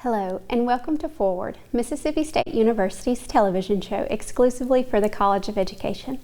Hello, and welcome to Forward, Mississippi State University's television show exclusively for the College of Education.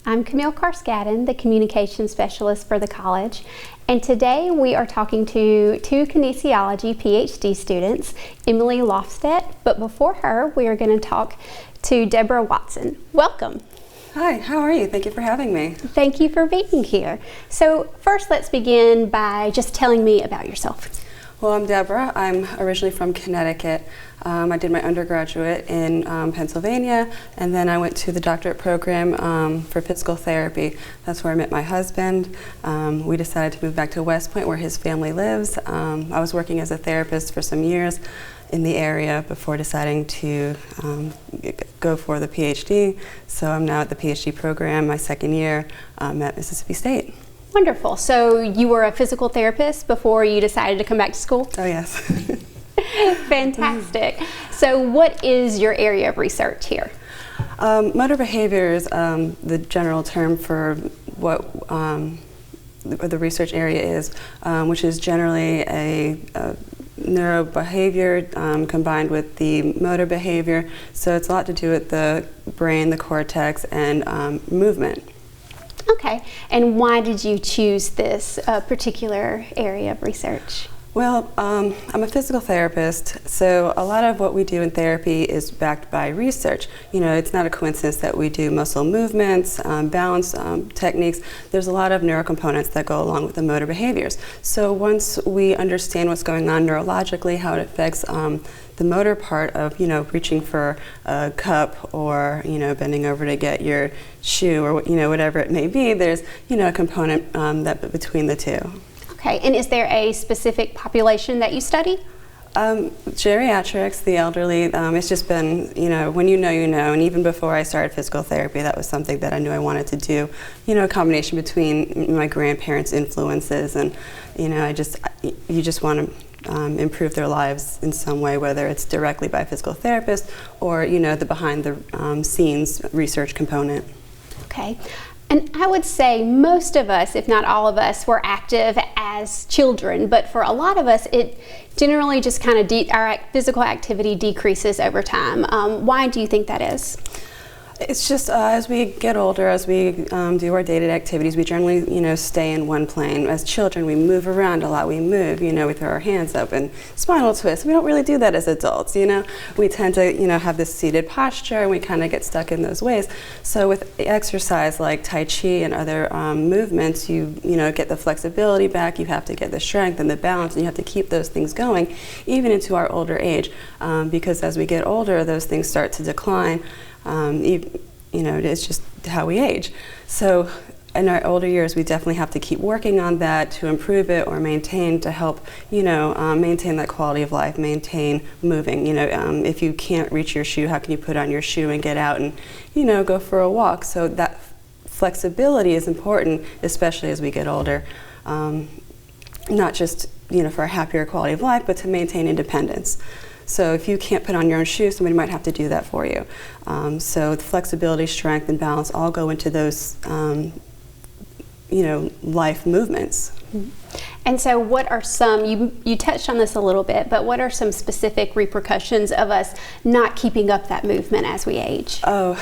I'm Camille Carskadden, the Communications Specialist for the college, and today we are talking to two kinesiology PhD students, Emily Lofstedt, but before her we are going to talk to Deborah Watson. Welcome. Hi, how are you? Thank you for having me. Thank you for being here. So first let's begin by just telling me about yourself. Well, I'm Deborah. I'm originally from Connecticut. I did my undergraduate in Pennsylvania, and then I went to the doctorate program for physical therapy. That's where I met my husband. We decided to move back to West Point, where his family lives. I was working as a therapist for some years in the area before deciding to go for the PhD. So I'm now at the PhD program, my second year at Mississippi State. Wonderful. So you were a physical therapist before you decided to come back to school? Oh, yes. Fantastic. So what is your area of research here? Motor behavior is the general term for what the research area is, which is generally a neurobehavior combined with the motor behavior. So it's a lot to do with the brain, the cortex, and movement. Okay, and why did you choose this particular area of research? Well, I'm a physical therapist, so a lot of what we do in therapy is backed by research. You know, it's not a coincidence that we do muscle movements, balance techniques. There's a lot of neurocomponents that go along with the motor behaviors. So once we understand what's going on neurologically, how it affects the motor part of, reaching for a cup or, bending over to get your shoe or, whatever it may be, there's, a component that between the two. Okay, and is there a specific population that you study? Geriatrics, the elderly. It's just been, when you know, and even before I started physical therapy, that was something that I knew I wanted to do. A combination between my grandparents' influences and, you just want to improve their lives in some way, whether it's directly by a physical therapist or, the behind the scenes research component. Okay. And I would say most of us, if not all of us, were active as children, but for a lot of us, it generally just kind of our physical activity decreases over time. Why do you think that is? It's just as we get older, as we do our day-to-day activities, we generally, stay in one plane. As children, we move around a lot. We move, we throw our hands up and spinal twist. We don't really do that as adults, We tend to, have this seated posture, and we kind of get stuck in those ways. So with exercise like Tai Chi and other movements, you get the flexibility back. You have to get the strength and the balance, and you have to keep those things going, even into our older age, because as we get older, those things start to decline. It's just how we age. So in our older years, we definitely have to keep working on that to improve it or maintain to help, maintain that quality of life, maintain moving. If you can't reach your shoe, how can you put on your shoe and get out and, go for a walk? So that flexibility is important, especially as we get older. Not just, for a happier quality of life, but to maintain independence. So if you can't put on your own shoes, somebody might have to do that for you. So the flexibility, strength, and balance all go into those, life movements. And so what are some, you touched on this a little bit, but what are some specific repercussions of us not keeping up that movement as we age? Oh,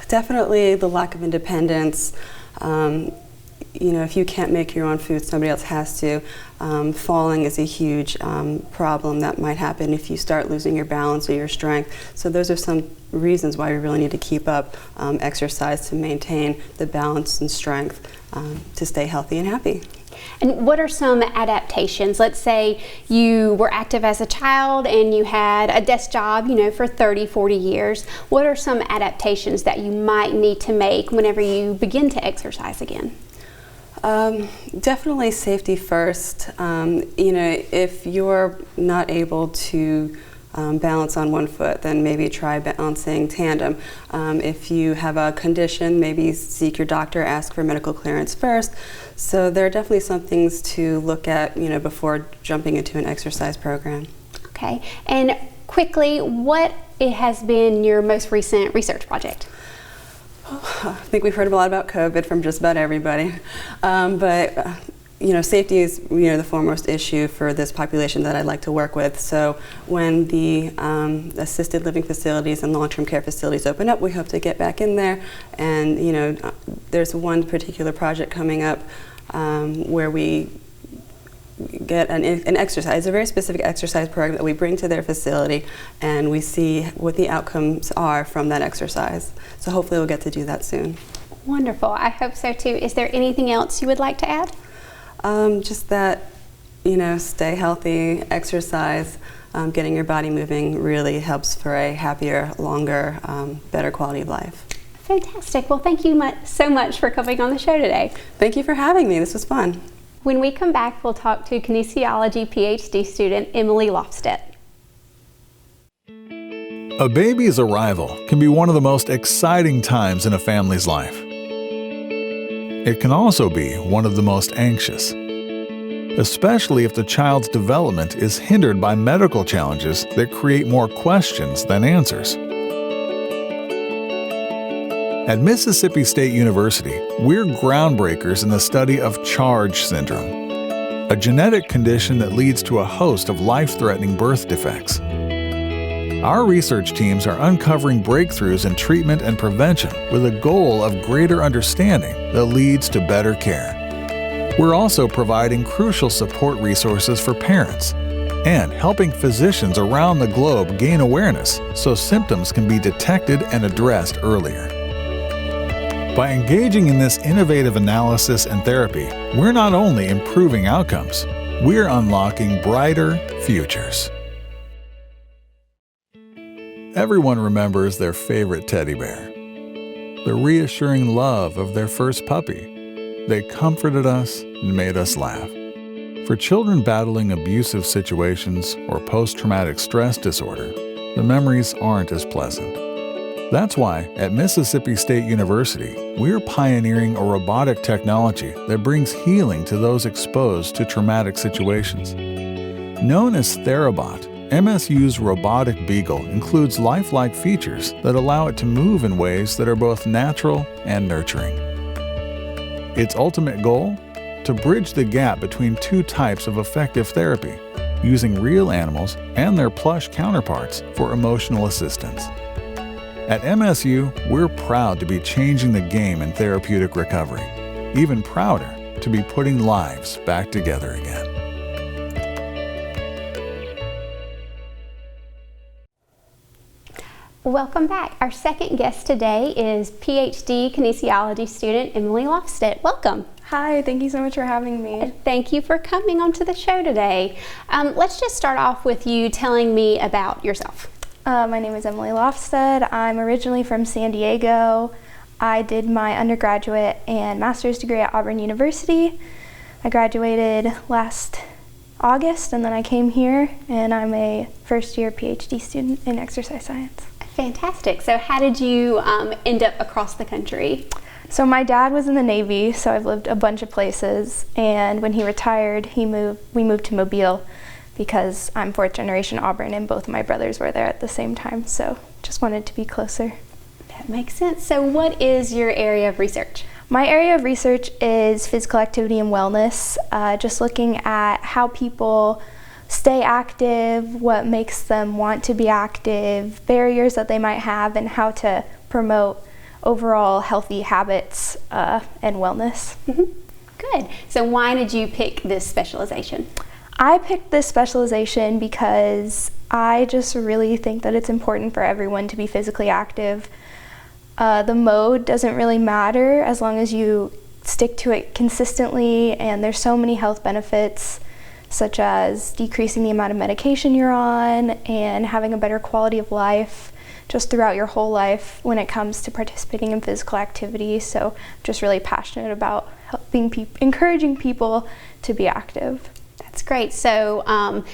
definitely the lack of independence. If you can't make your own food, somebody else has to. Falling is a huge problem that might happen if you start losing your balance or your strength. So those are some reasons why we really need to keep up exercise to maintain the balance and strength to stay healthy and happy. And what are some adaptations? Let's say you were active as a child and you had a desk job, for 30, 40 years. What are some adaptations that you might need to make whenever you begin to exercise again? Definitely safety first. If you're not able to balance on one foot, then maybe try balancing tandem. If you have a condition, maybe seek your doctor, ask for medical clearance first. So there are definitely some things to look at, before jumping into an exercise program. Okay. And quickly, what has been your most recent research project? I think we've heard a lot about COVID from just about everybody. But safety is the foremost issue for this population that I'd like to work with. So when the assisted living facilities and long-term care facilities open up, we hope to get back in there. And there's one particular project coming up where we get an exercise, a very specific exercise program that we bring to their facility, and we see what the outcomes are from that exercise. So hopefully we'll get to do that soon. Wonderful. I hope so too. Is there anything else you would like to add? Just that, stay healthy, exercise, getting your body moving really helps for a happier, longer, better quality of life. Fantastic. Well, thank you so much for coming on the show today. Thank you for having me. This was fun. When we come back, we'll talk to kinesiology PhD student Emily Lofstedt. A baby's arrival can be one of the most exciting times in a family's life. It can also be one of the most anxious, especially if the child's development is hindered by medical challenges that create more questions than answers. At Mississippi State University, we're groundbreakers in the study of CHARGE syndrome, a genetic condition that leads to a host of life-threatening birth defects. Our research teams are uncovering breakthroughs in treatment and prevention with a goal of greater understanding that leads to better care. We're also providing crucial support resources for parents and helping physicians around the globe gain awareness so symptoms can be detected and addressed earlier. By engaging in this innovative analysis and therapy, we're not only improving outcomes, we're unlocking brighter futures. Everyone remembers their favorite teddy bear, the reassuring love of their first puppy. They comforted us and made us laugh. For children battling abusive situations or post-traumatic stress disorder, the memories aren't as pleasant. That's why, at Mississippi State University, we're pioneering a robotic technology that brings healing to those exposed to traumatic situations. Known as Therabot, MSU's robotic beagle includes lifelike features that allow it to move in ways that are both natural and nurturing. Its ultimate goal? To bridge the gap between two types of effective therapy, using real animals and their plush counterparts for emotional assistance. At MSU, we're proud to be changing the game in therapeutic recovery, even prouder to be putting lives back together again. Welcome back. Our second guest today is PhD kinesiology student Emily Lofstedt. Welcome. Hi, thank you so much for having me. Thank you for coming onto the show today. Let's just start off with you telling me about yourself. My name is Emily Lofstedt. I'm originally from San Diego. I did my undergraduate and master's degree at Auburn University. I graduated last August, and then I came here, and I'm a first-year PhD student in exercise science. Fantastic. So how did you end up across the country? So my dad was in the Navy, so I've lived a bunch of places, and when he retired, we moved to Mobile because I'm fourth generation Auburn and both of my brothers were there at the same time, so just wanted to be closer. That makes sense. So what is your area of research? My area of research is physical activity and wellness, just looking at how people stay active, what makes them want to be active, barriers that they might have, and how to promote overall healthy habits and wellness. Mm-hmm. Good. So why did you pick this specialization? I picked this specialization because I just really think that it's important for everyone to be physically active. The mode doesn't really matter as long as you stick to it consistently, and there's so many health benefits such as decreasing the amount of medication you're on and having a better quality of life just throughout your whole life when it comes to participating in physical activity. So I'm just really passionate about encouraging people to be active. That's great. So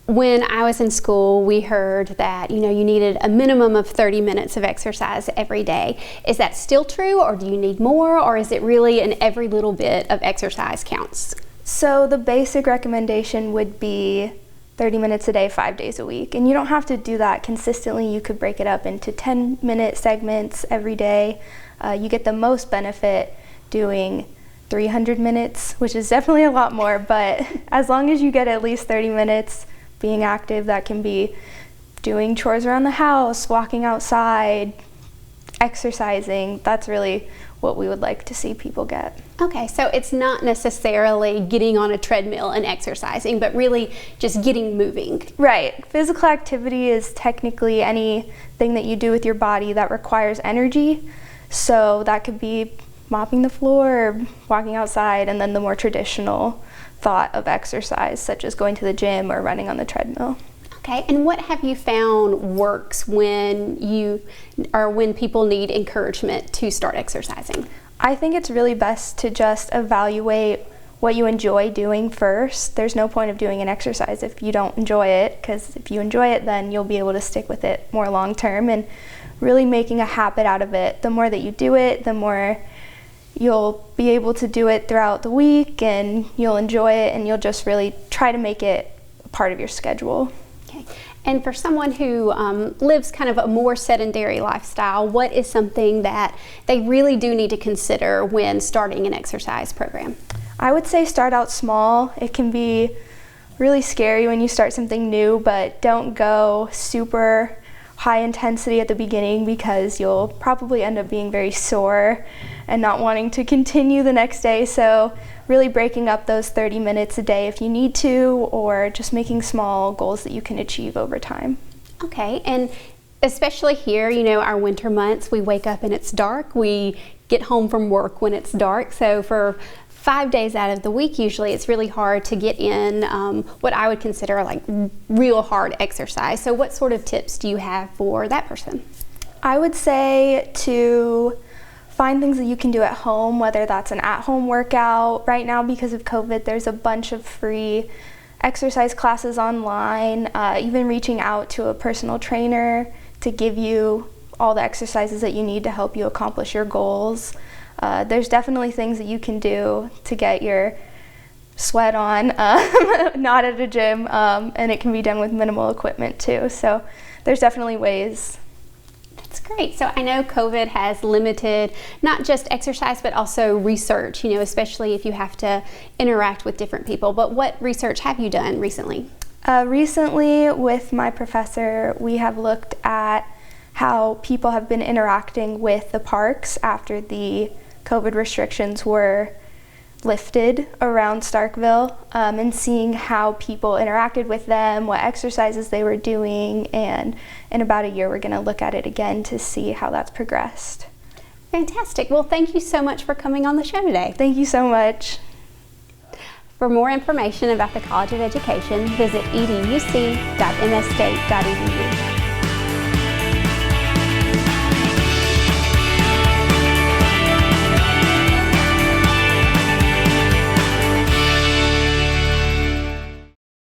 when I was in school, we heard that you needed a minimum of 30 minutes of exercise every day. Is that still true, or do you need more, or is it really an every little bit of exercise counts? So the basic recommendation would be 30 minutes a day, 5 days a week. And you don't have to do that consistently. You could break it up into 10-minute segments every day. You get the most benefit doing 300 minutes, which is definitely a lot more, but as long as you get at least 30 minutes being active, that can be doing chores around the house, walking outside, exercising. That's really what we would like to see people get. Okay, so it's not necessarily getting on a treadmill and exercising, but really just getting moving. Right. Physical activity is technically anything that you do with your body that requires energy. So that could be mopping the floor or walking outside, and then the more traditional thought of exercise, such as going to the gym or running on the treadmill. Okay, and what have you found works when people need encouragement to start exercising? I think it's really best to just evaluate what you enjoy doing first. There's no point of doing an exercise if you don't enjoy it, because if you enjoy it, then you'll be able to stick with it more long term, and really making a habit out of it. The more that you do it, the more you'll be able to do it throughout the week, and you'll enjoy it, and you'll just really try to make it a part of your schedule. Okay. And for someone who lives kind of a more sedentary lifestyle, what is something that they really do need to consider when starting an exercise program? I would say start out small. It can be really scary when you start something new, but don't go super high intensity at the beginning, because you'll probably end up being very sore and not wanting to continue the next day. So really breaking up those 30 minutes a day if you need to, or just making small goals that you can achieve over time. Okay, and especially here, our winter months, we wake up and it's dark. We get home from work when it's dark. So for 5 days out of the week, usually it's really hard to get in what I would consider like real hard exercise. So what sort of tips do you have for that person? I would say to find things that you can do at home, whether that's an at-home workout. Right now, because of COVID, there's a bunch of free exercise classes online, even reaching out to a personal trainer to give you all the exercises that you need to help you accomplish your goals. There's definitely things that you can do to get your sweat on, not at a gym, and it can be done with minimal equipment too. So there's definitely ways. That's great. So I know COVID has limited not just exercise, but also research, especially if you have to interact with different people. But what research have you done recently? Recently, with my professor, we have looked at how people have been interacting with the parks after the COVID restrictions were lifted around Starkville, and seeing how people interacted with them, what exercises they were doing, and in about a year we're going to look at it again to see how that's progressed. Fantastic. Well, thank you so much for coming on the show today. Thank you so much. For more information about the College of Education, visit educ.msstate.edu.